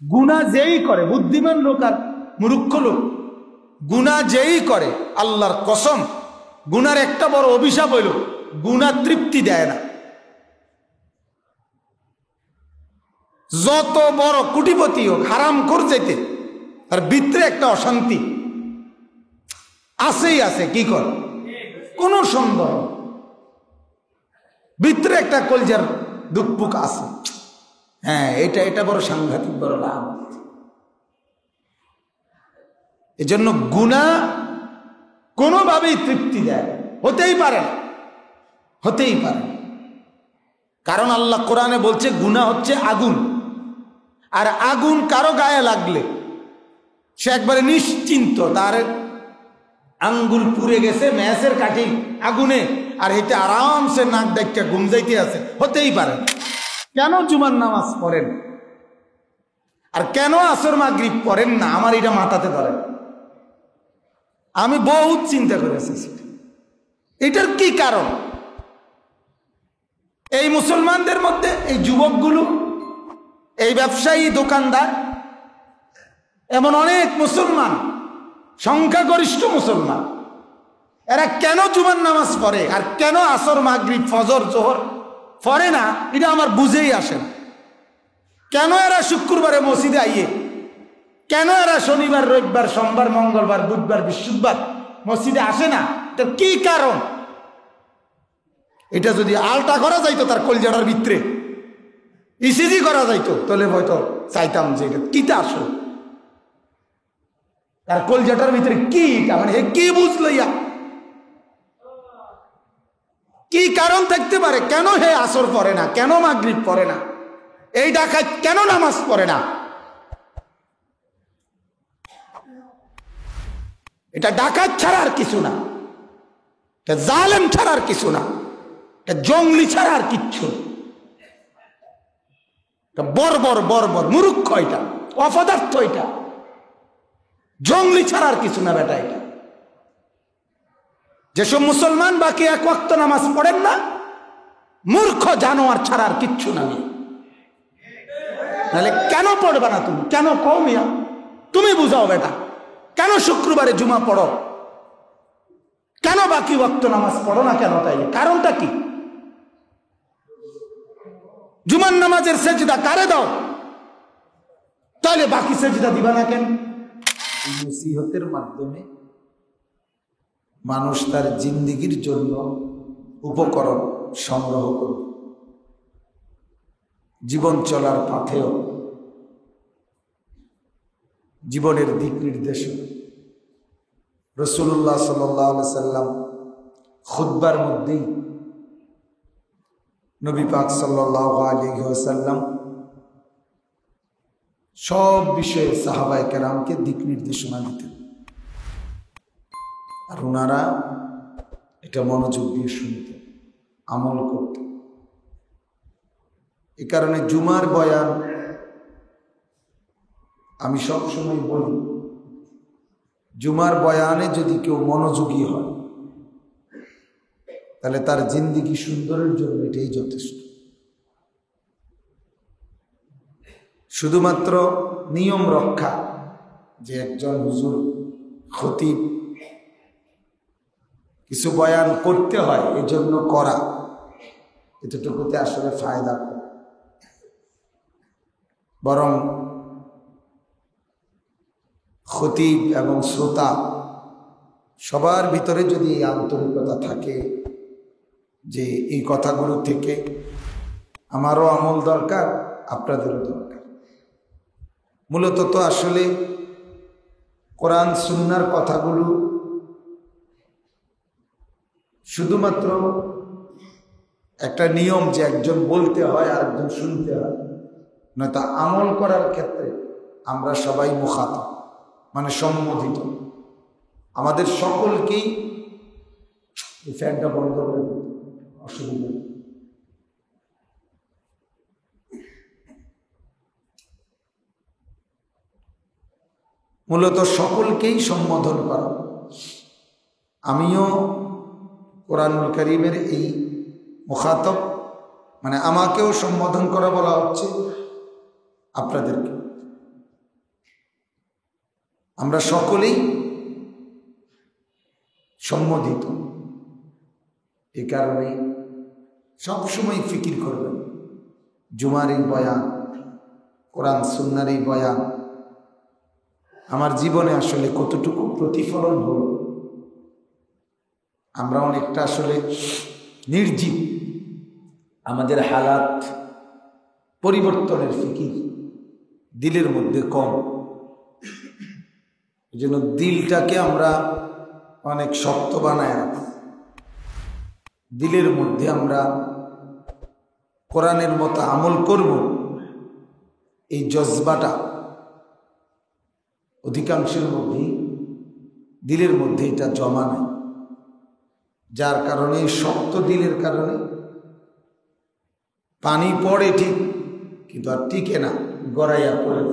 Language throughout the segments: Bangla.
গুনাহ যেই করে, বুদ্ধিমান লোক আর মূর্খ লোক, গুনাহ যেই করে, আল্লাহর কসম গুনার একটা বড় অভিশাপ হইল গুনাহ তৃপ্তি দেয় না। যত বড় কোটিপতি হোক, হারাম খোর যেতে তার ভিতরে একটা অশান্তি আছেই আছে। কি কর, কোন সন্দেহ, ভিতরে একটা কলজার দুঃখ আছে। হ্যাঁ, এটা বড় সাংঘাতিক বড় লাভ। এজন্য গুনাহ কোনোভাবেই তৃপ্তি দেয়, হতেই পারে না, হতেই পারে। কারণ আল্লাহ কোরআনে বলছে গুনাহ হচ্ছে আগুন, আর আগুন কারো গায়ে লাগলে সে একবারে নিশ্চিন্ত, তার আঙ্গুল পুড়ে গেছে ম্যাচের কাঠি আগুনে, আর এতে আরামসে নাক ডাক্কা ঘুম যাইতে আছে, হতেই পারে। কেন জুমার নামাজ পড়েন আর কেন আসর মাগরিব পড়েন না, আমার এটা মাথাতে ধরে। আমি বহুত চিন্তা করেছি এটার কি কারণ। এই মুসলমানদের মধ্যে এই যুবকগুলো, এই ব্যবসায়ী, দোকানদার, এমন অনেক মুসলমান, সংখ্যাগরিষ্ঠ মুসলমান, এরা কেন জুমার নামাজ পড়ে আর কেন আসর মাগরিব ফজর জোহর পড়ে না, এটা আমার বুঝেই আসে না। কেন এরা শুক্রবারে মসজিদে আইয়ে, কেন এরা শনিবার রবিবার সোমবার মঙ্গলবার বুধবার বৃহস্পতিবার মসজিদে আসে না, তার কি কারণ? এটা যদি আলটা করা যাইতো তার কলজাটার ভিতরে, ইসিজি করা যাইতো, তাহলে হয়তো চাইতাম যে এটা কিটা আসলে তার কলজাটার ভিতরে কি, মানে হে কি বুঝলো, ইয়া কি কারণ থাকতে পারে, কেন হে আসর পড়ে না, কেন মাগরিব পড়ে না, এই ডাকাত কেন নামাজ পড়ে না। এটা ডাকাত ছাড়া আর কিছু না, এটা জালেম ছাড়া আর কিছু না, এটা জঙ্গলি ছাড়া আর কিচ্ছু। বর্বর বর্বর মূর্খ, এটা অপদার্থ, এটা জঙ্গলি ছাড়া আর কিছু না বেটা। এটা যেসব মুসলমান বাকি এক ওয়াক্ত নামাজ পড়েন না, মূর্খ জানোয়ার ছাড়া আর কিচ্ছু না। নাহলে কেন পড়বা না তুমি, কেন কও মিয়া, তুমি বুঝাও বেটা, কেন শুক্রবারে জুমা পড়ো, কেন বাকি ওয়াক্ত নামাজ পড়ো না, কেন? তাই কারণটা কি? জুমার নামাজের সেজদা কারে দাও, তাহলে বাকি সেজদা দিবা না কেন? নসিহতের মাধ্যমে মানুষ তার জিন্দেগির জন্য উপকরণ সংগ্রহ করবে, জীবন চলার পথেও জীবনের দিক নির্দেশনা। রাসূলুল্লাহ সাল্লাল্লাহু আলাইহি সাল্লাম খুতবার মধ্যেই নবী পাক সাল্লাল্লাহু আলাইহি ওয়াসাল্লাম সব বিষয়ে সাহাবায়ে কেরামকে দিক নির্দেশনা দিতেন, আর ওনারা এটা মনোযোগ দিয়ে শুনতেন, আমল করতেন। এ কারণে জুমার বয়ান আমি সবসময় বলি, জুমার বয়ানে যদি কেউ মনোযোগী হয় তাহলে তার জিন্দেগি সুন্দরের জন্য এটাই যথেষ্ট। শুধুমাত্র নিয়ম রক্ষা, যে একজন হুজুর খতিব কিছু বয়ান করতে হয় এজন্য করা, এতটুকুতে আসলে ফায়দা করে। বরং খতিব এবং শ্রোতা সবার ভিতরে যদি এই আন্তরিকতা থাকে যে এই কথাগুলো থেকে আমারও আমল দরকার, আপনাদেরও দরকার। মূলত তো আসলে কোরআন সুন্নাহর কথাগুলো শুধুমাত্র একটা নিয়ম যে একজন বলতে হয় আর একজন শুনতে হয়, নয়তো আমল করার ক্ষেত্রে আমরা সবাই মুখাতাব, মানে সম্বোধিত। আমাদের সকলকেই, এই ফ্যানটা বন্ধ করে দিতে অসুবিধা, মূলত সকলকেই সম্বোধন করা। আমিও কোরআনুল কারীমের এই মুখাতব, মানে আমাকেও সম্বোধন করা বলা হচ্ছে, আপনাদেরকে। আমরা সকলেই সম্মোদিত। এই কারণে সবসময় ফিকির করবেন জুমার এই বয়ান, কোরআন সুন্নাহর এই বয়ান আমার জীবনে আসলে কতটুকু প্রতিফলন হল। আমরা অনেকটা আসলে নির্জীব, আমাদের হালাত পরিবর্তনের ফিকির দিলের মধ্যে কম। এই জন্য দিলটাকে আমরা অনেক শক্ত বানায় রাখি। দিলের মধ্যে আমরা কোরআনের মতো আমল করব, এই জজবাটা অধিকাংশের মধ্যেই দিলের মধ্যে এটা জমা নেই, যার কারণে শক্ত দিলের কারণে পানি পড়ে ঠিক, কিন্তু আর টিকে না, গড়াইয়া পড়ে।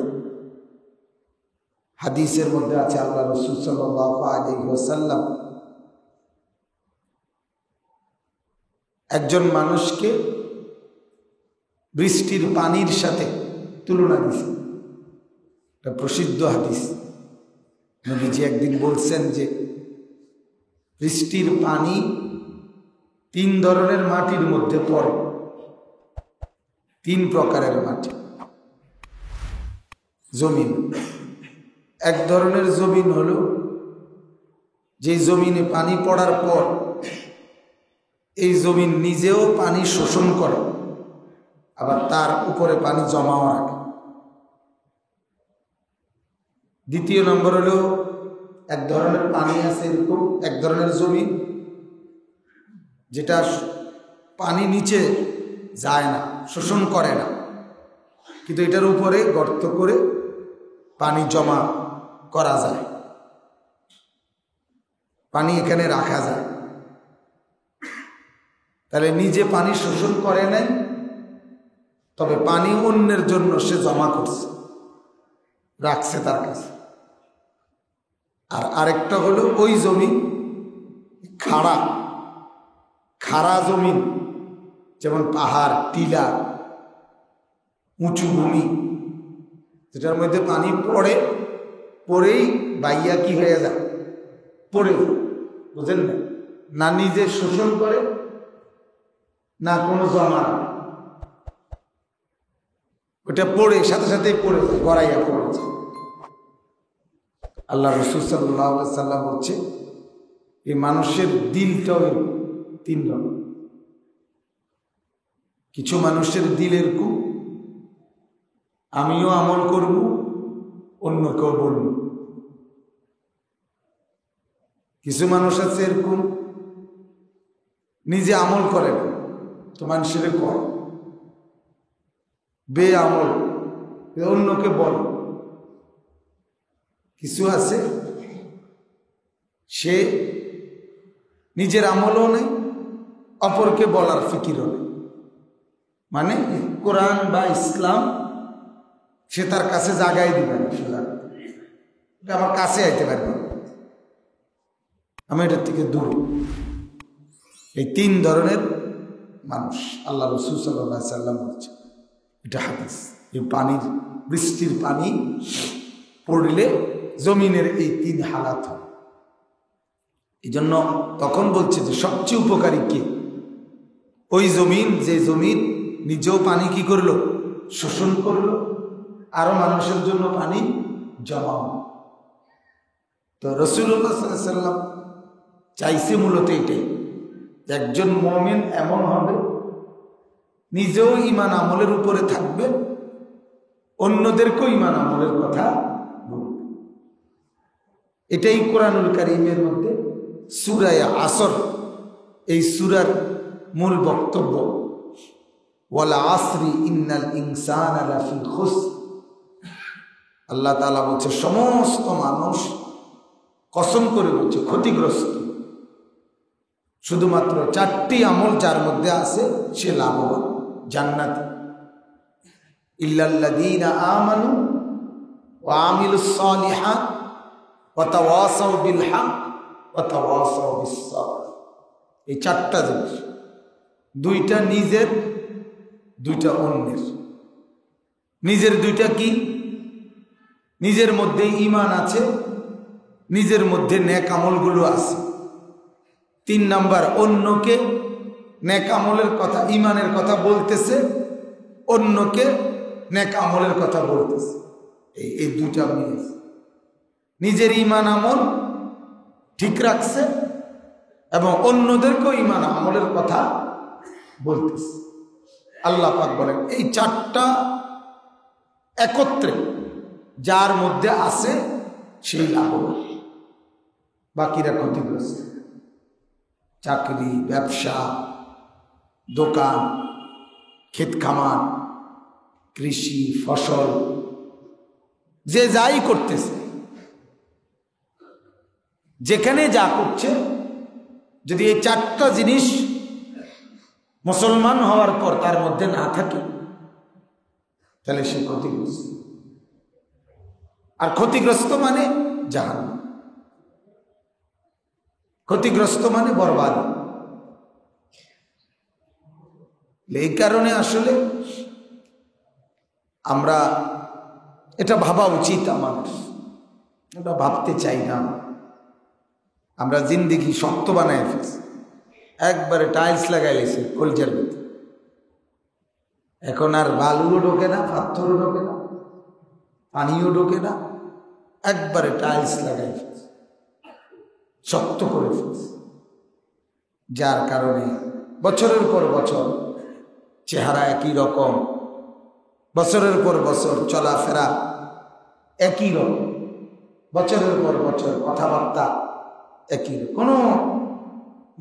হাদিসের মধ্যে আছে আল্লাহ রাসূল সাল্লাল্লাহু আলাইহি ওয়াসাল্লাম একজন মানুষকে বৃষ্টির পানির সাথে তুলনা দিয়েছেন। এটা প্রসিদ্ধ হাদিস। নবীজি একদিন বলছেন যে বৃষ্টির পানি 3 ধরনের মাটির মধ্যে পড়ে। 3 প্রকারের মাটি। জমিন, এক ধরনের জমিন হলো যে জমিনে পানি পড়ার পর এই জমিন নিজেও পানি শোষণ করে, আবার তার উপরে পানি জমাও রাখে। দ্বিতীয় নম্বর হলো এক ধরনের পানি আছে এরকম, এক ধরনের জমি যেটা পানি নিচে যায় না, শোষণ করে না, কিন্তু এটার উপরে গর্ত করে পানি জমা করা যায়, পানি এখানে রাখা যায়। তাহলে নিজে পানি শোষণ করে নাই, তবে পানি অন্যের জন্য সে জমা করছে, রাখছে তার কাছে। আর আরেকটা হলো ওই জমিন খাড়া খাড়া জমিন, যেমন পাহাড়, টিলা, উঁচু ভূমি, যেটার মধ্যে পানি পড়ে, পড়েই বাইয়া কি হয়ে যায়, পড়ে, বুঝলেন না? না নিজে শোষণ করে, না কোনো জমা, ওটা পড়ে সাথে সাথে পড়ে যায়, গড়াইয়া পড়েছে। আল্লাহ রাসূল সাল্লাল্লাহু আলাইহি সাল্লাম বলছে এই মানুষের দিলটাও 3 রকম। কিছু মানুষের দিল এরকম, আমিও আমল করব, অন্যকেও বলব। কিছু মানুষ আছে এরকম, নিজে আমল করে না, তো মানুষের কয়, বে আমল, অন্যকে বল। কিছু আছে সে নিজের আমলও নেই, অপরকে বলার ফিকিরও নেই। মানে কোরআন বা ইসলাম সে তার কাছে জাগাই দিবে না, এটা আমার কাছে আইতে পারবে, আমি এটার থেকে দূর। এই 3 ধরনের মানুষ আল্লাহ রাসূল সাল্লাল্লাহু আলাইহি সাল্লাম বলছে, এটা হাদিস। এই পানির, বৃষ্টির পানি পড়লে জমিনের এই 3 হালাত হয়। এই জন্য তখন বলছে যে সবচেয়ে উপকারী কে? ওই জমিন, যে জমিন নিজেও পানি কি করলো, শোষণ করলো, আরো মানুষের জন্য পানি জমাও। তো রাসূলুল্লাহ সাল্লাল্লাহু আলাইহি সাল্লাম চাইছে মূলত এটাই, একজন মুমিন এমন হবে নিজেও ঈমান আমলের উপরে থাকবে, অন্যদেরকেও ঈমান আমলের কথা বলবে। এটাই কোরআনুল কারীমের মধ্যে সূরা আসর, এই সূরার মূল বক্তব্য। ওয়াল আসরি ইন্নাল ইনসানা লাফি খুসর। আল্লাহ তাআলা বলছে সমস্ত মানুষ, কসম করে বলছে, ক্ষতিগ্রস্ত। শুধুমাত্র 4টি আমল যার মধ্যে আছে সে লাভবান, জান্নাত। ইল্লাল্লাযীনা আমানু ওয়া আমিলুস সালিহাত ওয়া তাওয়াসাউ বিল হক ওয়া তাওয়াসাউ বিস সাবর। এই 4টা জিনিস, 2টা নিজের, 2টা অন্যের। নিজের 2টা কি? নিজের মধ্যে ঈমান আছে, নিজের মধ্যে নেক আমলগুলো আছে। 3 নাম্বার, অন্যকে নেক আমলের কথা, ঈমানের কথা বলতেছে, অন্যকে নেক আমলের কথা বলতেছে। এই দুটা মিলে নিজের ঈমান আমল ঠিক রাখছে এবং অন্যদেরকেও ঈমান আমলের কথা বলতেছে। আল্লাহ পাক বলেন এই 4টা একত্রে যার মধ্যে আছে সেই লাভবান, বাকিরা ক্ষতিগ্রস্ত। চাকরি, ব্যবসা, দোকান, ক্ষেত খামার, কৃষি, ফসল, যে যাই করতেছে, যেখানে যা করছে, যদি এই 4টা জিনিস মুসলমান হওয়ার পর তার মধ্যে না থাকে তাহলে সে ক্ষতিগ্রস্ত। আর ক্ষতিগ্রস্ত মানে জাহান্নাম, ক্ষতিগ্রস্ত মানে বরবাদ। এই কারণে আসলে আমরা এটা ভাবা উচিত, আমাদের এটা ভাবতে চাই না। আমরা জিন্দেগি শক্ত বানায় ফেলছি, একবারে টাইলস লাগাইছে কলজার ভিতরে। এখন আর বালুও ঢোকে না, পাথরও ঢোকে না, পানিও ঢোকে না, একবারে টাইলস লাগাই ফেলছে, শক্ত করে ফেলছে। যার কারণে বছরের পর বছর চেহারা একই রকম, বছরের পর বছর চলাফেরা একই রকম, বছরের পর বছর কথাবার্তা একই রকম, কোনো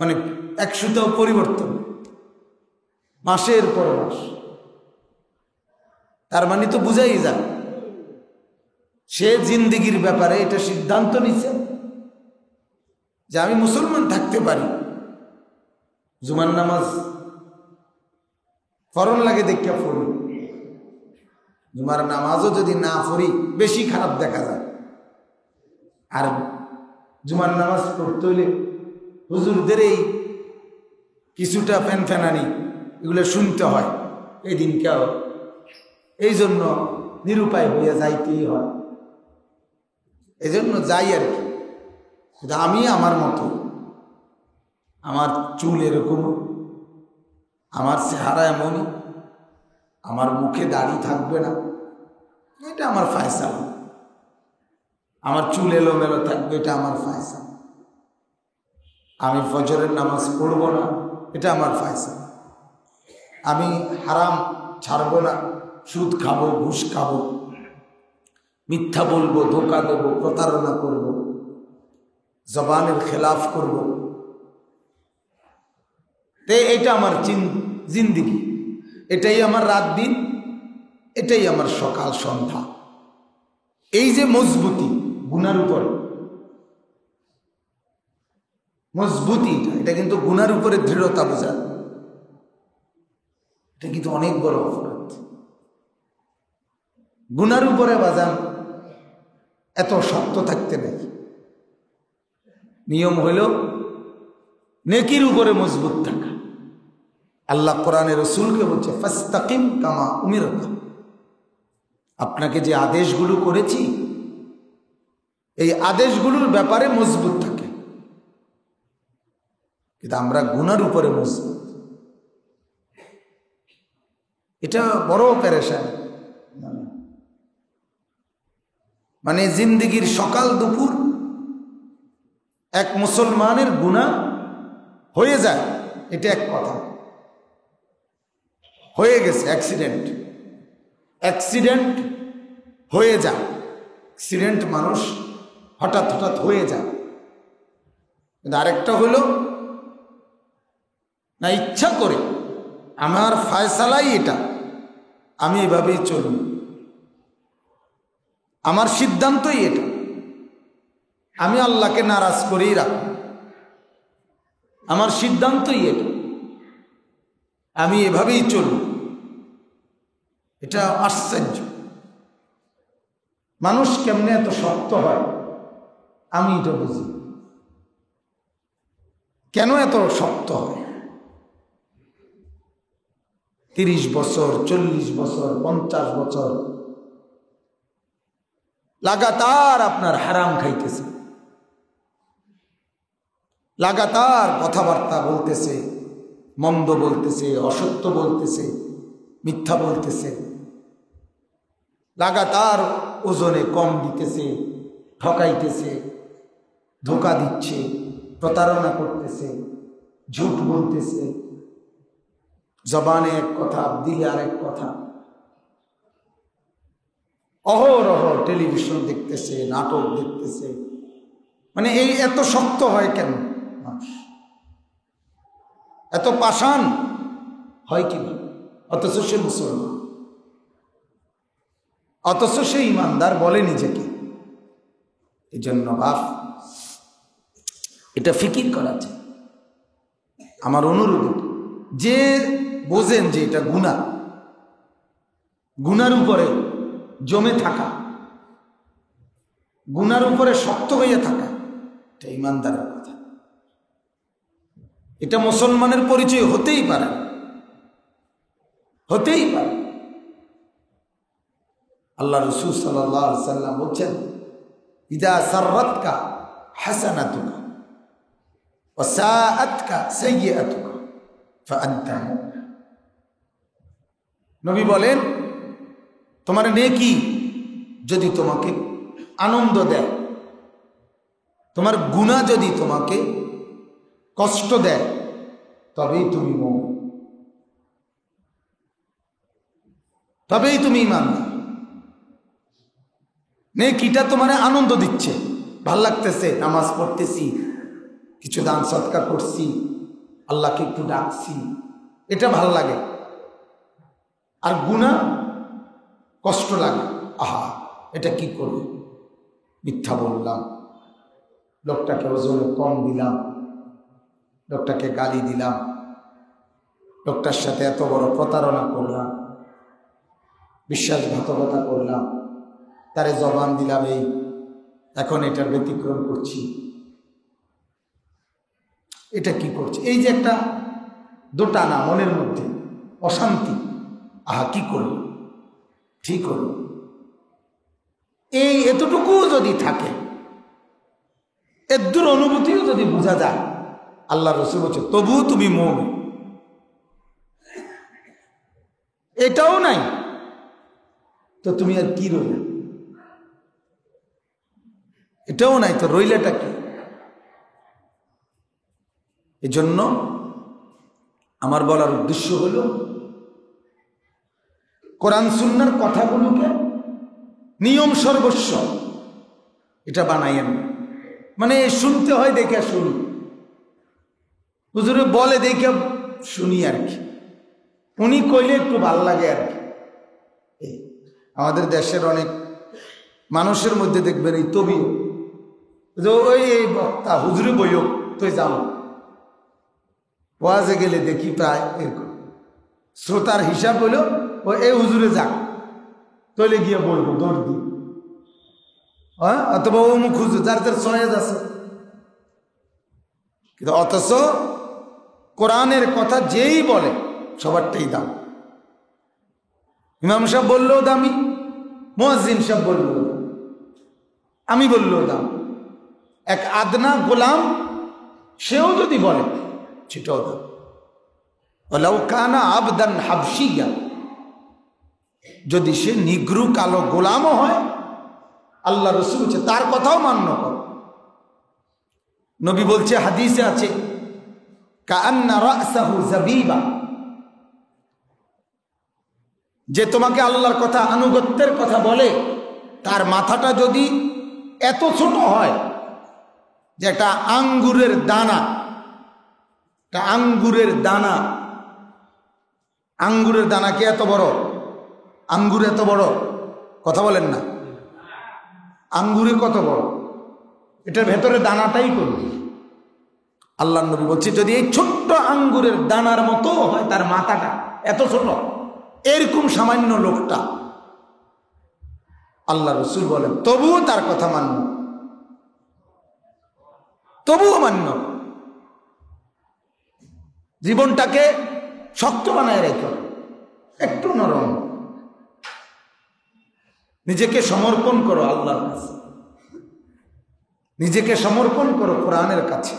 মানে 100টাও পরিবর্তন, মাসের পর মাস। তার মানে তো বুঝাই যায় সে জিন্দেগির ব্যাপারে এটা সিদ্ধান্ত নিছে যে আমি মুসলমান থাকতে পারি, জুমার নামাজ ফরন লাগে দেখা পড়ি, জুমার নামাজও যদি না পড়ি বেশি খারাপ দেখা যায়। আর জুমার নামাজ পড়তে হইলে হুজুরদের এই কিছুটা ফ্যানফ্যানানি এগুলো শুনতে হয়, এই দিনকেও এই জন্য নিরুপায় হইয়া যাইতেই হয়। এই জন্য যাই আর কি। আমি আমার মতো, আমার চুল এরকম, আমার চেহারা এমনই, আমার মুখে দাড়ি থাকবে না, এটা আমার ফায়সালা। আমার চুল এলোমেলো থাকবে, এটা আমার ফায়সালা। আমি ফজরের নামাজ পড়ব না, এটা আমার ফায়সালা। আমি হারাম ছাড়বো না, সুদ খাবো, ঘুষ খাবো, মিথ্যা বলবো, ধোঁকা দেবো, প্রতারণা করব, জবানের খেলাফ করব। এটা আমার জিন্দিগি, এটাই আমার রাত দিন, এটাই আমার সকাল সন্ধ্যা। এই যে মজবুতি গুনার উপর, মজবুতি এটা কিন্তু গুনার উপরে দৃঢ়তা বোঝায়। এটা কিন্তু অনেক বড় অপরাধ। গুনার উপরে বাজান এত শক্ত থাকতে নেই। নিয়ম হইল নেকির উপরে মজবুত থাকা। আল্লাহ কোরআনে রসুলকে বলছে ফাস্তাকিম কামা উমিরতা, আপনাকে যে আদেশগুলো করেছি এই আদেশগুলোর ব্যাপারে মজবুত থাকে। কিন্তু আমরা গুনার উপরে মজবুত, এটা বড় পেরেশান। মানে জিন্দেগির সকাল দুপুর এক মুসলমানের গুনাহ হয়ে যায়, এটা এক কথা। হয়ে গেছে অ্যাক্সিডেন্ট হয়ে যায়, অ্যাক্সিডেন্ট মানুষ হঠাৎ হঠাৎ হয়ে যায়। কিন্তু আরেকটা হলো না, ইচ্ছা করে আমার ফায়সালাই এটা, আমি এভাবেই চলব, আমার সিদ্ধান্তই এটা, আমি আল্লাহকে নারাজ করেই রাখব, আমার সিদ্ধান্তই এটা, আমি এভাবেই চলব। এটা আশ্চর্য, মানুষ কেমনে এত শক্ত হয় আমি এটা বুঝি। কেন এত শক্ত হয়? 30 বছর, 40 বছর, 50 বছর লাগাতার আপনার হারাম খাইতেছে, লাগাতার কথাবার্তা বলতেছে, মন্দ বলতেছে, অসত্য বলতেছে, মিথ্যা বলতেছে, লাগাতার ওজনে কম দিতেছে, ঠকাইতেছে, ধোঁকা দিচ্ছে, প্রতারণা করতেছে, ঝুট বলতেছে, জবানে এক কথা দিলে আরেক কথা, অহরহ টেলিভিশন দেখতেছে, নাটক দেখতেছে। মানে এই এত শক্ত হয় কেন মানুষ, এত পাষাণ হয় কিনা? অথচ সে মুসলমান, অথচ সে ইমানদার বলে নিজেকে। এই জন্য বাপ এটা ফিকির করা যায়। আমার অনুরোধ, যে বোঝেন যে এটা গুনাহ, গুনার উপরে জমে থাকা, গুনার উপরে শক্ত হয়ে থাকা, এটা ইমানদারের কথা। এটা মুসলমানের পরিচয় হতেই পারে, হতেই পারে। আল্লাহ রাসূল সাল্লাল্লাহু আলাইহি ওয়াসাল্লাম বলছেন, ইদা সাররাতকা হাসানাতুকা ওয়া সাআতকা সাইয়্যাতুকা ফাআনতা মুমিন। নবী বলেন, তোমার নেকি যদি তোমাকে আনন্দ দেয়, তোমার গুনাহ যদি তোমাকে কষ্ট দেয়, তবেই তুমি মুমিন, তবেই তুমি ইমানদার। নেকিটা তোমার আনন্দ দিচ্ছে, ভাল লাগতেছে, নামাজ পড়তেছি, কিছু দান সদকা করছি, আল্লাহকে একটু ডাকছি, এটা ভাল লাগে। আর গুনাহ কষ্ট লাগে, আহা এটা কি করব, মিথ্যা বললাম, লোকটাকে ওজনে কম দিলাম, লোকটাকে গালি দিলাম, লোকটার সাথে এত বড় প্রতারণা করলাম, বিশ্বাসঘাতকতা করলাম, তারে জবান দিলাম, এই এখন এটার ব্যতিক্রম করছি, এটা কি করছি, এই যে একটা দোটানা মনের মধ্যে, অশান্তি, আহা কি করব, ঠিক হল, এই এতটুকু যদি থাকে, এদুর অনুভূতিও যদি বোঝা যায়, আল্লাহ রাসূল বলছে তবু তুমি মুমিন। এটাও নাই তো তুমি আর কি রইলে, এটাও নাই তো রইলেটা কি? এজন্য আমার বলার উদ্দেশ্য হলো, কোরআন সুন্নাহর কথাগুলোকে নিয়ম সর্বস্ব এটা বানাইয়েন না। মানে শুনতে হয় দেখে শুনি, হুজুরে বলে দেখে শুনি আর কি, উনি কইলে একটু ভাল লাগে আর কি। আমাদের দেশের অনেক মানুষের মধ্যে দেখবেন এই তবি ওই এই বক্তা হুজুরে বইও তুই যাও, ওয়াজে গেলে দেখি প্রায় এরকম শ্রোতার হিসাব হইল ও এই হুজুরে যাক, তৈলে গিয়ে বলবো দৌড় দি, হ্যাঁ, অথবা অমুক হুজুর, যার যার সয়েজ আছে। কিন্তু অথচ কোরআনের কথা যেই বলে সবারটাই দাম। ইমাম সাহেব বললেও দামি, মুয়াজ্জিন সাহেব বললেও দাম, আমি বললেও দাম, এক আদনা গোলাম সেও যদি বলে সেটাও দাম। ওয়ালাউ কানা আবদান হাবশিয়া, যদি সে নিগ্রু কালো গোলামও হয়, আল্লাহ রাসূল বলছে তার কথাও মান্য কর। নবী বলছে, হাদিসে আছে, কাআন্না রাসাহু যাবিবা, যে তোমাকে আল্লাহর কথা, আনুগত্যের কথা বলে, তার মাথাটা যদি এত ছোট হয় যে একটা আঙ্গুরের দানা, একটা আঙ্গুরের দানা, আঙ্গুরের দানা কি এত বড়? আঙ্গুর এত বড়, কথা বলেন না, আঙ্গুরে কত বড়, এটার ভেতরে দানাটাই করবে। আল্লাহ নবী বলছে যদি এই ছোট্ট আঙ্গুরের দানার মতো হয় তার মাথাটা, এত ছোট, এরকম সামান্য লোকটা, আল্লাহ রাসূল বলেন তবুও তার কথা মান্য, তবুও মান্য, জীবনটাকে শক্ত বানায় রেখো, একটু নরম। নিজেকে সমর্পণ করো আল্লাহর কাছে, নিজেকে সমর্পণ করো কোরআনের কাছে।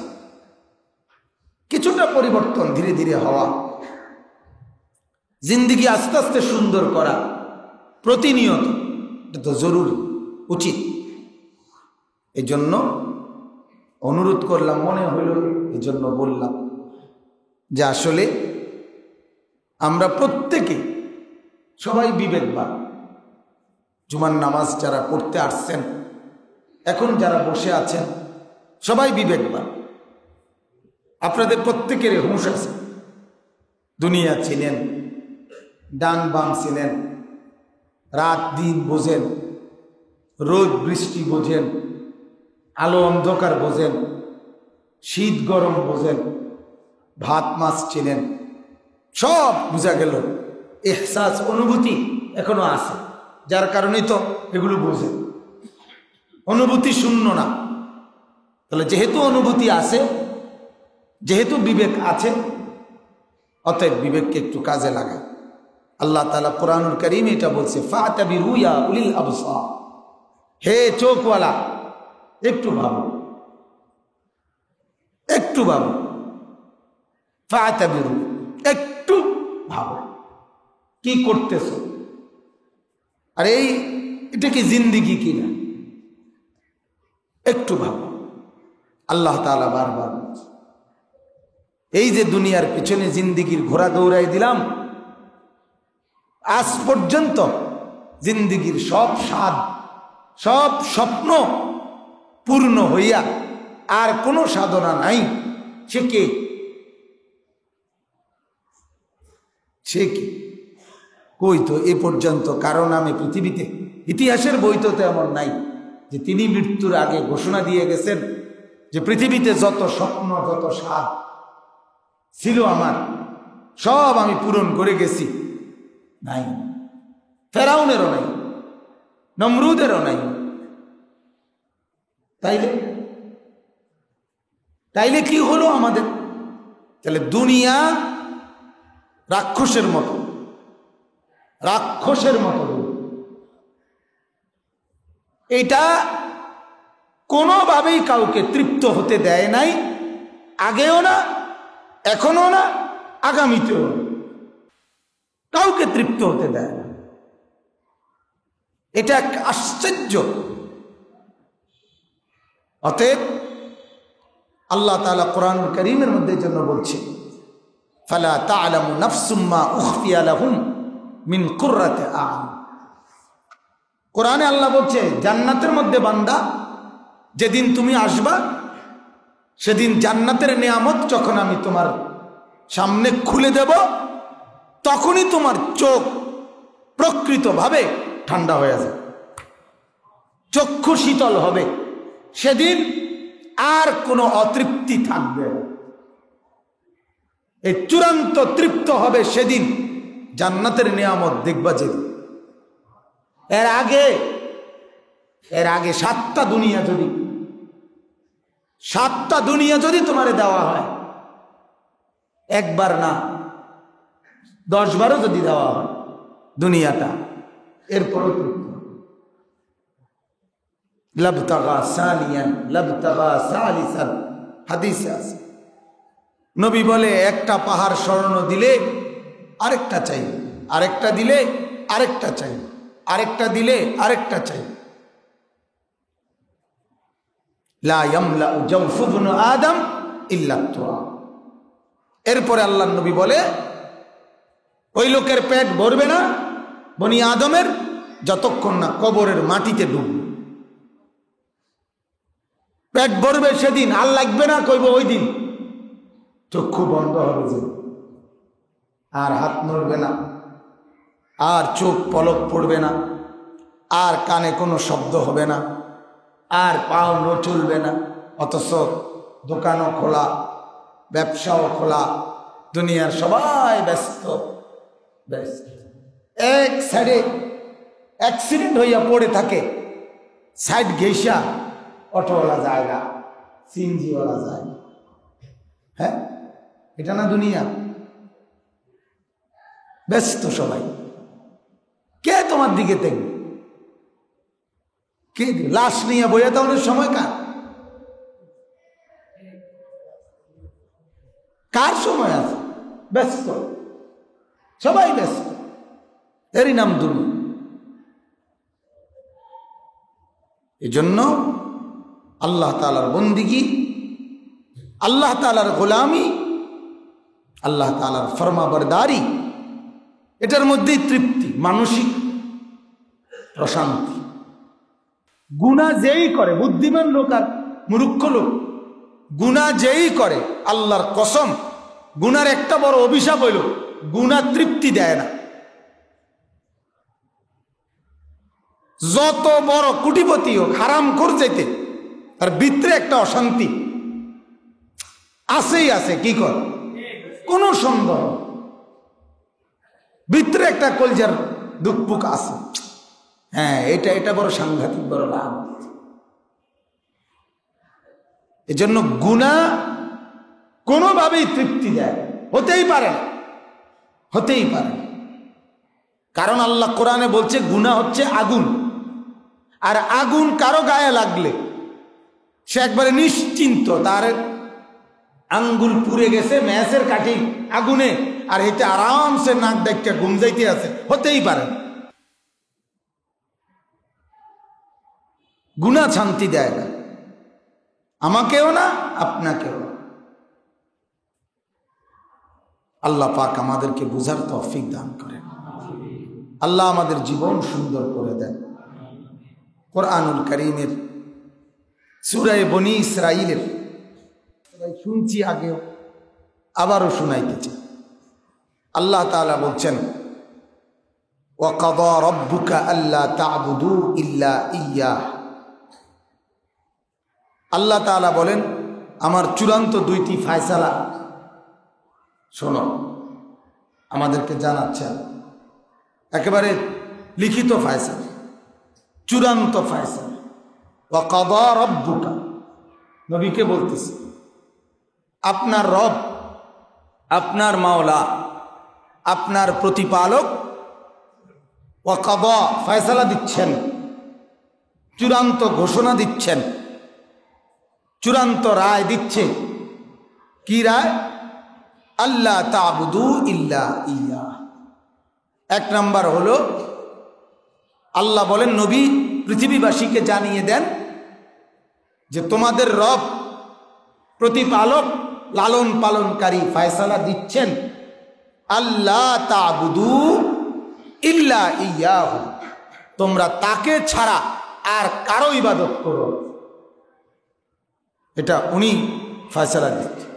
কিছুটা পরিবর্তন ধীরে ধীরে হওয়া, জিন্দেগি আস্তে আস্তে সুন্দর করা প্রতিনিয়ত, এটা তো জরুরি, উচিত। এই জন্য অনুরোধ করলাম, মনে হইল এই জন্য বললাম যে আসলে আমরা প্রত্যেকে সবাই বিবেকবান। জুমার নামাজ যারা পড়তে আসছেন, এখন যারা বসে আছেন, সবাই বিবেকবান। আপনাদের প্রত্যেকের হুঁশ আছে, দুনিয়া চিনেন, ডান বাম চিনেন, রাত দিন বোঝেন, রোদ বৃষ্টি বোঝেন, আলো অন্ধকার বোঝেন, শীত গরম বোঝেন, ভাত মাছ চিনেন, সব বোঝা গেল। ইহসাস অনুভূতি এখনো আছে, যার কারণেই তো এগুলো বোঝেন। অনুভূতি শূন্য না। তাহলে যেহেতু অনুভূতি আছে, যেহেতু বিবেক আছে, অতএব বিবেককে একটু কাজে লাগা। আল্লাহ তাআলা কোরআনুল কারীমে এটা বলছে, ফাতাবিরু ইয়া উলিল আবসার, হে চোখওয়ালা একটু ভাবো, একটু ভাবো। ফাতাবিরু, একটু ভাবো কি করতেছো। আর এটা কি জিন্দেগি কিনা, একটু ভাবো। আল্লাহ তাআলা বারবার বলছে, এই যে দুনিয়ার পিছনে জিন্দেগির ঘোড়া দৌড়াই দিলাম, আজ পর্যন্ত জিন্দেগির সব স্বাদ, সব স্বপ্ন পূর্ণ হইয়া আর কোনো সাধনা নাই। সে কে? সে কি? কই তো এ পর্যন্ত কারো নামে পৃথিবীতে, ইতিহাসের বই তো এমন নাই যে তিনি মৃত্যুর আগে ঘোষণা দিয়ে গেছেন যে পৃথিবীতে যত স্বপ্ন, যত স্বাদ ছিল আমার, সব আমি পূরণ করে গেছি। নাই, ফেরাউনেরও নাই, নমরুদেরও নাই। তাইলে কি হলো আমাদের? তাহলে দুনিয়া রাক্ষসের মতো, রাক্ষসের মতো। এটা কোনোভাবেই কাউকে তৃপ্ত হতে দেয় নাই, আগেও না, এখনো না, আগামীতেও না। কাউকে তৃপ্ত হতে দেয় না। এটা এক আশ্চর্য। অতএব আল্লাহ তাআলা কোরআনুল কারীমের মধ্যে জন্য বলছে, ফালা তা'লামু নাফসুম মা উখফিয়া লাহুম মিন কুররাতি আ'ইন। কোরআনে আল্লাহ বলছে, জান্নাতের মধ্যে বান্দা, যেদিন তুমি আসবা সেদিন জান্নাতের নিয়ামত যখন আমি তোমার সামনে খুলে দেব, তখনই তোমার চোখ প্রকৃতভাবে ঠান্ডা হয়ে যাবে, চক্ষু শীতল হবে। সেদিন আর কোনো অতৃপ্তি থাকবে না। এই চূড়ান্ত তৃপ্ত হবে সেদিন জান্নাতের নিয়ামত দেখবা যেদিন। এর আগে সাতটা দুনিয়া যদি তোমারে দেওয়া হয়, একবার না 10 বারও যদি দেওয়া হয় দুনিয়াটা, এরপরও তৃপ্ত। লাবতাগা সানিয়ান লাবতাগা সালিসান, হাদিসে আছে। নবী বলে, একটা পাহাড় স্বর্ণ দিলে আরেকটা চাই, আরেকটা দিলে আরেকটা চাই, আরেকটা দিলে আরেকটা চাই। লা ইয়ামলাউ জাওফু ইবনে আদম ইল্লা তুরাব। এরপরে আল্লাহর নবী বলে, ওই লোকের পেট ভরবে না বনি আদমের যতক্ষণ না কবরের মাটিতে ডুববে। পেট ভরবে সেদিন, আর লাগবে না কইব ওই দিন। চক্ষু বন্ধ হবে যে, আর হাত নড়বে না, আর চোখ পলক পড়বে না, আর কানে কোনো শব্দ হবে না, আর পাও চলবে না। অথচ দোকানও খোলা, ব্যবসাও খোলা, দুনিয়ার সবাই ব্যস্ত। এক সাইডে অ্যাক্সিডেন্ট হইয়া পড়ে থাকে, সাইড ঘেঁষা অটোওয়ালা যায় না, সিএনজিওয়ালা যায় না। হ্যাঁ, এটা না দুনিয়া? ব্যস্ত সবাই। কে তোমার দিকে দেখবে? কে লাশ নিয়ে বইয়া তাহলে সময় কার সময় আছে? ব্যস্ত, সবাই ব্যস্ত, এরই নাম দুনিয়া। এজন্য আল্লাহ তাআলার বন্দিগি, আল্লাহ তাআলার গোলামি, আল্লাহ তাআলার ফরমাবরদারি, এটার মধ্যেই তৃপ্তি, মানসিক প্রশান্তি। গুনাহ যেই করে, বুদ্ধিমান লোক আর মূর্খ লোক, গুনাহ যেই করে, আল্লাহর কসম, গুনার একটা বড় অভিশাপ হইল গুনাহ তৃপ্তি দেয় না। যত বড় কোটিপতি হোক, হারাম কর যেতে তার ভিতরে একটা অশান্তি আছেই আছে। কি কর, কোনো সন্দেহ, ভিতরে একটা কলজার দুঃখ আছে। হ্যাঁ, এটা বড় সাংঘাতিক, বড় লাভ। এজন্য গুনাহ কোনোভাবেই তৃপ্তি দেয়, হতেই পারে না, হতেই পারে না। কারণ আল্লাহ কোরআনে বলছে গুনাহ হচ্ছে আগুন, আর আগুন কারো গায়ে লাগলে সে একবারে নিশ্চিন্ত, তার আঙ্গুল পুড়ে গেছে ম্যাচের কাঠি আগুনে, আর এটা আরামসে নাক ডাক্কা ঘুম যাইতে আছে, হতেই পারে। গুনাহ শান্তি দেয় না, আমাকেও না, আপনাকেও না। আল্লাহ পাক আমাদেরকে বুঝার তৌফিক দান করেন। আল্লাহ আমাদের জীবন সুন্দর করে দেন। কোরআনুল কারীমের সূরা বনী ইসরাঈলের শুনছি আগেও, আবারও শুনাইতেছি। আল্লাহ তাআলা বলছেন, ওয়া কাযা রাব্বুকা আল্লা তা'বুদু ইল্লা ইয়্যাহ। আল্লাহ তাআলা বলেন, আমার চূড়ান্ত দুইটি ফায়সালা শোনো, আমাদেরকে জানাচ্ছেন একেবারে লিখিত ফায়সালা, চূড়ান্ত ফায়সালা। ওয়া কাযা রাব্বুকা, নবীকে বলতেছে, আপনার রব, আপনার মাওলা, আপনার প্রতিপালক ওয়া কাযা, ফায়সালা দিচ্ছেন, চূড়ান্ত ঘোষণা দিচ্ছেন, চূড়ান্ত রায় দিচ্ছে। কি রায়? আল্লাহ তা'বুদু ইল্লা ইয়্যাহ। এক নাম্বার হলো, আল্লাহ বলেন নবী পৃথিবীবাসীকে জানিয়ে দেন যে তোমাদের রব, প্রতিপালক, লালন পালনকারী ফায়সালা দিচ্ছেন, আল্লাহ তা'বুদু ইল্লা ইয়্যাহু, তোমরা তাকে ছাড়া আর কারো ইবাদত করো। এটা উনি ফায়সালা দিচ্ছেন।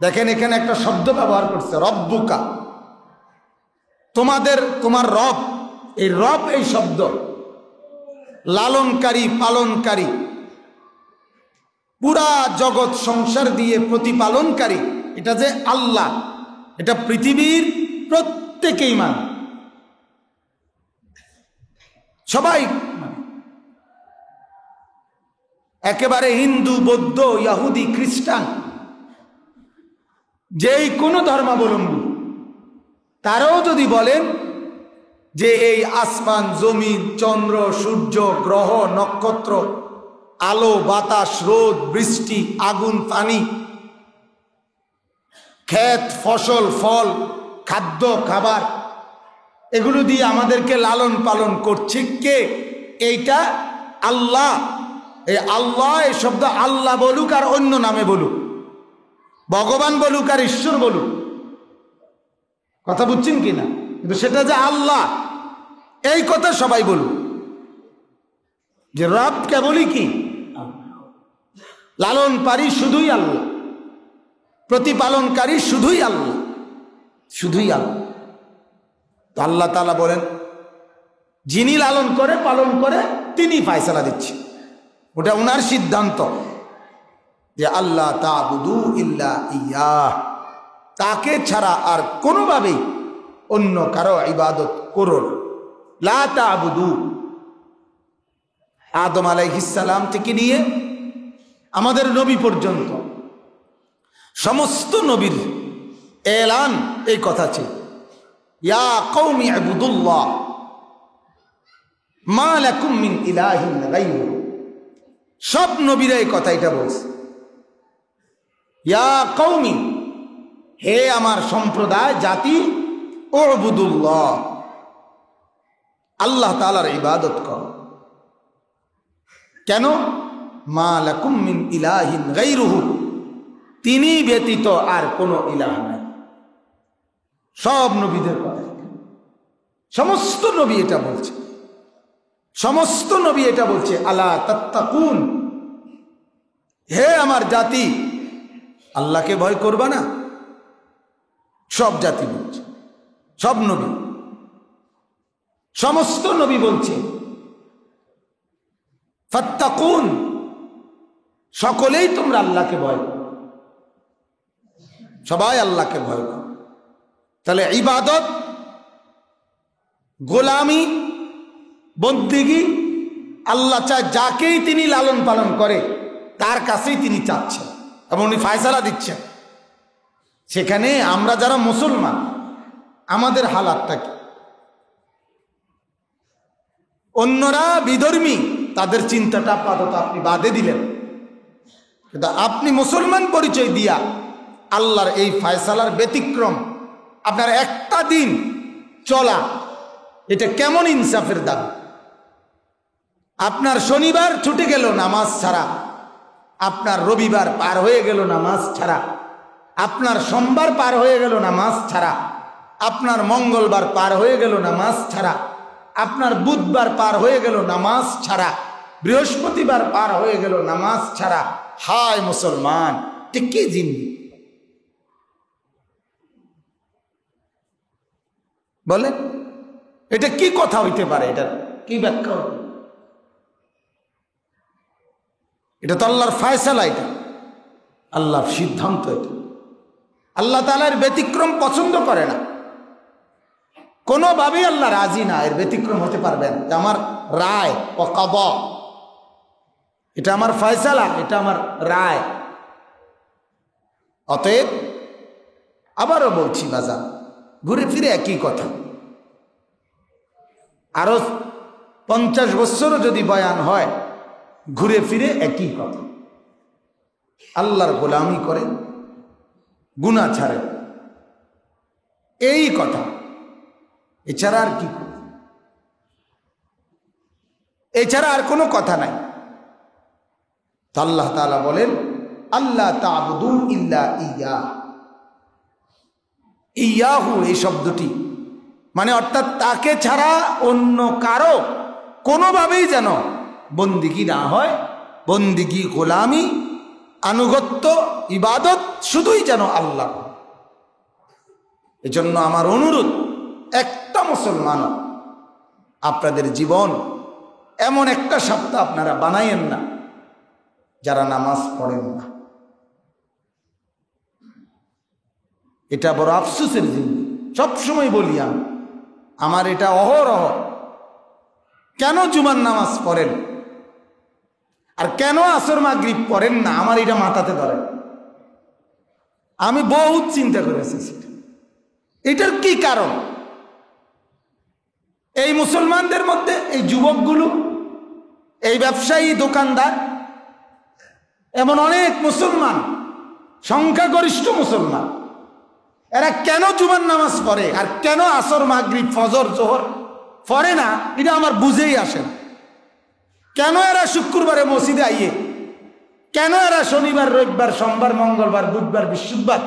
দেখেন এখানে একটা শব্দ ব্যবহার করছে, রব্বুকা, তোমার রব। এই রব, এই শব্দ লালনকারী, পালনকারী, পুরা জগৎ সংসার দিয়ে প্রতিপালনকারী, এটা যে আল্লাহ, এটা পৃথিবীর প্রত্যেকেই মানে, সবাই মানে। একেবারে হিন্দু, বৌদ্ধ, ইহুদি, খ্রিস্টান, যেই কোনো ধর্মাবলম্বী, তারাও যদি বলেন যে এই আসমান, জমিন, চন্দ্র, সূর্য, গ্রহ, নক্ষত্র, আলো, বাতাস, রোদ, বৃষ্টি, আগুন, পানি, ক্ষেত, ফসল, ফল, খাদ্য, খাবার, এগুলো দিয়ে আমাদেরকে লালন পালন করছে কে? এইটা আল্লাহ। এই আল্লাহ, এই শব্দ আল্লাহ বলুক আর অন্য নামে বলুক, ভগবান বলুক আর ঈশ্বর বলুক, কথা বুঝছেন কিনা? কিন্তু সেটা যে আল্লাহ, এই কথা সবাই বলুক, যে রব কেবলই কি, লালন পারি শুধুই আল্লাহ, প্রতিপালনকারী শুধুই আল্লাহ, শুধুই আল্লাহ। তো আল্লাহ তাআলা বলেন, যিনি লালন করে, পালন করে, তিনি ফায়সালা দিচ্ছেন। ওটা ওনার সিদ্ধান্ত যে আল্লাহ তা'বুদু ইল্লা ইয়্যাহ, তাকে ছাড়া আর কোনোভাবেই অন্য কারো ইবাদত করো না। লা তা'বুদু, আদম আলাইহিস সালাম থেকে নিয়ে আমাদের নবী পর্যন্ত সমস্ত নবীর এলান এই কথা ছিল, ইয়া কওমি ইবুদুল্লাহ, মা লাকুম মিন ইলাহিন গায়রুহু। সব নবীরা এই কথা এটা বলছে, ইয়া কওমি, হে আমার সম্প্রদায় জাতি, উবুদুল্লাহ, আল্লাহ তাআলার ইবাদত করো। কেন? মা লাকুম মিন ইলাহিন গায়রুহু, তিনি ব্যতীত আর কোনো ইলাহ নাই। সব নবীদের কথা, সমস্ত নবী এটা বলছে, সমস্ত নবী এটা বলছে, আলা তাত্তাকুন, হে আমার জাতি, আল্লাহকে ভয় করবা না। সব জাতি বলছে, সব নবী, সমস্ত নবী বলছে ফাত্তাকুন, সকলেই তোমরা আল্লাহকে ভয় করো, সবাই আল্লাহকে ভয় করো। তাহলে ইবাদত, গোলামি, বন্দেগী আল্লাহ চায় যাকেই তিনি লালন পালন করে তার কাছেই তিনি চাচ্ছেন এবং উনি ফায়সালা দিচ্ছেন। সেখানে আমরা যারা মুসলমান, আমাদের হালাতটা কি? অন্যরা বিধর্মী, তাদের চিন্তাটা আপাতত আপনি বাদে দিলেন, কিন্তু আপনি মুসলমান পরিচয় দিয়া আল্লাহর এই ফায়সালার ব্যতিক্রম আপনার একটা দিন চলা, এটা কেমন ইনসাফের দাবি? আপনার শনিবার ছুটে গেল নামাজ ছাড়া, আপনার রবিবার পার হয়ে গেল নামাজ ছাড়া, আপনার সোমবার পার হয়ে গেল নামাজ ছাড়া, আপনার মঙ্গলবার পার হয়ে গেল নামাজ ছাড়া, আপনার বুধবার পার হয়ে গেল নামাজ ছাড়া, বৃহস্পতিবার পার হয়ে গেল নামাজ ছাড়া। হায় মুসলমান, ঠিক কি জিন্দি বলেন? এটা কি কথা হইতে পারে? এটা কি ব্যাখ্যা হবে? এটা তো আল্লাহর ফায়সালা, এটা আল্লাহর সিদ্ধান্ত। এটা আল্লাহ তাআলার ব্যতিক্রম পছন্দ করে না, কোনোভাবেই আল্লাহ রাজি না, এর ব্যতিক্রম হতে পারবে না। এটা আমার রায় ও কদা, এটা আমার ফয়সালা, এটা আমার রায়। অতএব আবারও বলছি বাজার, ঘুরে ফিরে একই কথা। আরো 50 বছরও যদি বয়ান হয়, ঘুরে ফিরে একই কথা। আল্লাহর গোলামি করেন, গুনাহ ছাড়েন, এই কথা, এছাড়া আর কি? এছাড়া আর কোনো কথা নাই। তো আল্লাহ তাআলা বলেন, আল্লাহ তা'বুদু ইল্লা ইয়্যাহ। ইয়াহু এই শব্দটি মানে অর্থাৎ তাকে ছাড়া অন্য কারো কোনোভাবেই যেন বন্দিগি না হয়। বন্দিগি, গোলামি, আনুগত্য, ইবাদত শুধুই যেন আল্লাহ। এজন্য আমার অনুরোধ, একটা মুসলমান আপনাদের জীবন এমন একটা সপ্তাহ আপনারা বানাইয়েন না যারা নামাজ পড়েন না। এটা বড় আফসোসের জিনিস। সবসময় বলি আমি, আমার এটা অহরহ, কেন জুমার নামাজ পড়েন আর কেন আসর মাগরিব পড়েন না, আমার এটা মাথাতে ধরে। আমি বহুত চিন্তা করেছি এটার কি কারণ। এই মুসলমানদের মধ্যে এই যুবকগুলো, এই ব্যবসায়ী, দোকানদার, এমন অনেক মুসলমান, সংখ্যাগরিষ্ঠ মুসলমান, এরা কেন জুমার নামাজ পড়ে আর কেন আসর মাগরিব ফজর জোহর পড়ে না, এটা আমার বুঝেই আসে না। কেন এরা শুক্রবারে মসজিদে আইয়ে, কেন এরা শনিবার, রবিবার, সোমবার, মঙ্গলবার, বুধবার, বৃহস্পতিবার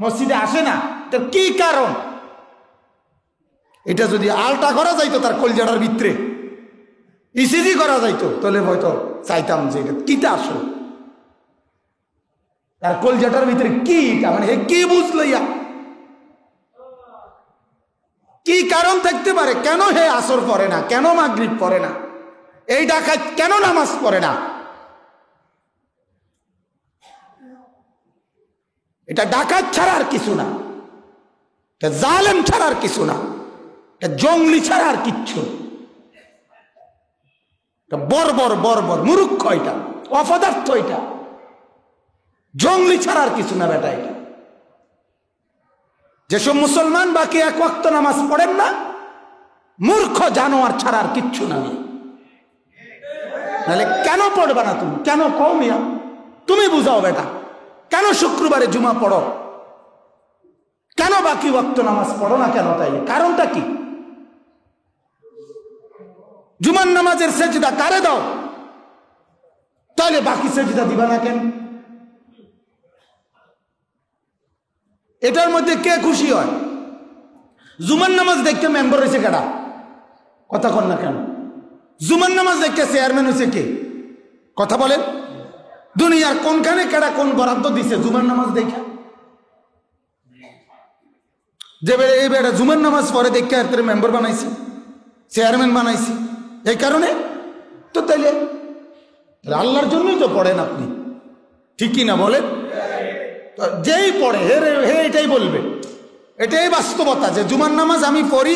মসজিদে আসে না, তার কি কারণ? এটা যদি আলটা করা যাইতো তার কলজাটার ভিতরে, ইসিজি করা যাইতো, তাহলে হয়তো চাইতাম যে এটা কিটা আসলে তার কলজাটার ভিতরে কি, মানে হে কি বুঝলইয়া, কি কারণ থাকতে পারে? কেন হে আসর পড়ে না, কেন মাগরিব পড়ে না, এই ডাকাত কেন নামাজ পড়ে না? এটা ডাকাত ছাড়া আর কিছু না, এটা জালেম ছাড়া আর কিছু না, এটা জঙ্গলি ছাড়া আর কিচ্ছু। এটা বর্বর বর্বর মূর্খ, এটা অপদার্থ, এটা জঙ্গলি ছাড়া আর কিছু না বেটা। এটা যেসব মুসলমান বাকি এক ওয়াক্ত নামাজ পড়েন না, মূর্খ জানোয়ার ছাড়া আর কিচ্ছু না। নাহলে কেন পড়বা না তুমি? কেন কও মিয়া? তুমি বুঝাও বেটা, কেন শুক্রবারে জুমা পড়ো? কেন বাকি ওয়াক্ত নামাজ পড়ো না কেন? তাইলে কারণটা কি? জুমার নামাজের সেজদা কারে দাও, তাহলে বাকি সেজদা দিবা না কেন? এটার মধ্যে কে খুশি হয়? জুমার নামাজ দেখতে মেম্বার হয়েছে কেডা? কথা কন না কেন? জুমার নামাজ দেখতে চেয়ারম্যান হয়েছে কে? কথা বলেন। দুনিয়ার কোনখানে কেডা কোন বরাদ্দ দিছে জুমার নামাজ দেখে? যে এই বেটা জুমার নামাজ পরে দেখে এর মেম্বার বানাইছে, চেয়ারম্যান বানাইছে, এই কারণে তো। তাইলে আল্লাহর জন্যই তো পড়েন আপনি, ঠিক কি না বলেন? যেই পড়ে হে এটাই বলবে, এটাই বাস্তবতা যে জুমার নামাজ আমি পড়ি।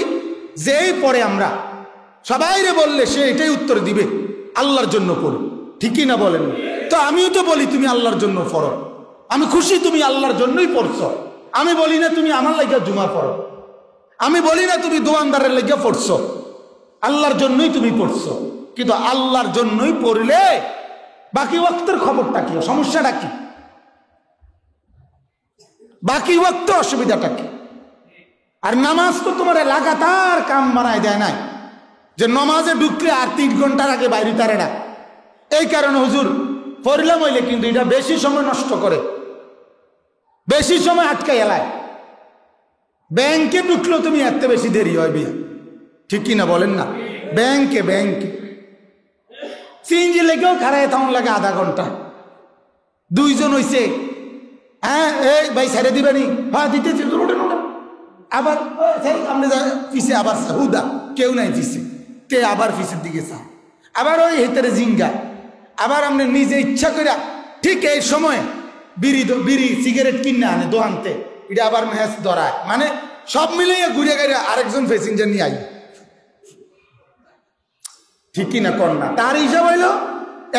যেই পড়ে আমরা সবাইরে বললে সে এটাই উত্তর দিবে, আল্লাহর জন্য পড়ি, ঠিকই না বলেন? তো আমিও তো বলি তুমি আল্লাহর জন্য পড়ো, আমি খুশি তুমি আল্লাহর জন্যই পড়ছো। আমি বলি না তুমি আমার লাগিয়া জুমা পড়ো, আমি বলি না তুমি দোয়ানদারের লাগিয়া পড়ছো, আল্লাহর জন্যই তুমি পড়ছো। কিন্তু আল্লাহর জন্যই পড়লে বাকি ওয়াক্তের খবরটা কি? সমস্যাটা কি? বাকি ওয়াক্ত অসুবিধাটা কি? আর নামাজ তো তোমার লাগাতার কাম বানায় দেয় নাই যে নামাজে ঢুকলে আর 3 ঘন্টার আগে বাইরে তারে না। এই কারণে হুজুর পড়লাম হইলে কিন্তু এটা বেশি সময় নষ্ট করে, বেশি সময় আটকাই এলায়। ব্যাংকে ঢুকলেও তুমি এত বেশি দেরি হয় বিয়া, ঠিক কি না বলেন না? ব্যাংকে সিএনজি লেগেও খারায় তখন লাগে আধা ঘন্টা। 2 জন হইছে, হ্যাঁ এই ভাই ছেড়ে দিবেনি, হ্যাঁ দিতেছি, আবার আপনি পিছে আবার হুদা কেউ নাই পিছে, তে আবার পিছের দিকে চা, আবার ওই হেতারে জিঙ্গা, আবার আপনি নিজে ইচ্ছা করে ঠিক এই সময় বিড়ি সিগারেট কিনে আনে দোকানতে, এটা আবার ম্যাচ ধরায়। মানে সব মিলিয়ে ঘুরে ঘুরে আরেকজন প্যাসেঞ্জার নিয়ে আই, ঠিক কিনা কর না? তার হিসাব হইল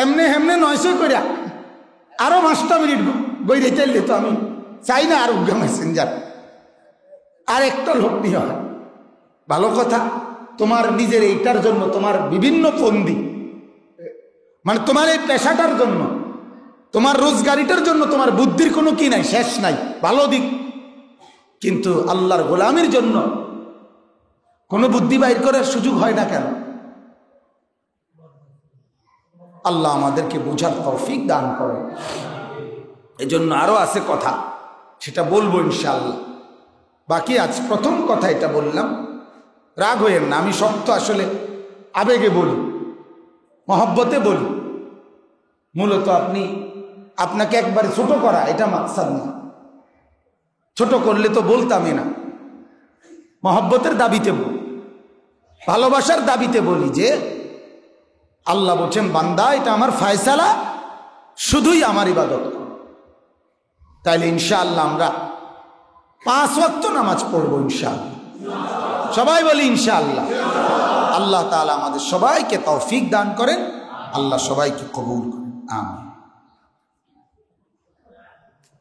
এমনে হেমনে 900 করে আরো 5টা মিনিট বইরে চাইলে তো আমি চাই না আর মেসেঞ্জার আর একটা লোক নিয়ে হয়। ভালো কথা, তোমার নিজের এইটার জন্য তোমার বিভিন্ন ফন্দি, মানে তোমার এই পেশাটার জন্য, তোমার রোজগারিটার জন্য তোমার বুদ্ধির কোনো কি নাই, শেষ নাই, ভালো দিক। কিন্তু আল্লাহর গোলামির জন্য কোনো বুদ্ধি বাইর করার সুযোগ হয় না কেন? আল্লাহ আমাদেরকে বোঝার তৌফিক দান করে। এজন্য আরো আছে কথা, সেটা বলবো ইনশাআল্লাহ। বাকি আজ প্রথম কথা এটা বললাম, রাগ হইেন না, আমি শক্ত আসলে আবেগে বলি, মহব্বতে বলি। মূলত আপনাকে একবারে ছোট করা এটা মাকসাদ না, ছোট করলে তো বলতামই না। মহব্বতের দাবিতে বলি, ভালোবাসার দাবিতে বলি যে আল্লাহ বলছেন বান্দা এটা আমার ফয়সালা, শুধুই আমার ইবাদত করো। তাইলে ইনশাআল্লাহ আমরা 5 ওয়াক্ত নামাজ পড়বো ইনশাআল্লাহ। সবাই বলি ইনশাআল্লাহ। আল্লাহ তাআলা আমাদের সবাইকে তৌফিক দান করেন, আল্লাহ সবাইকে কবুল করেন, আমিন।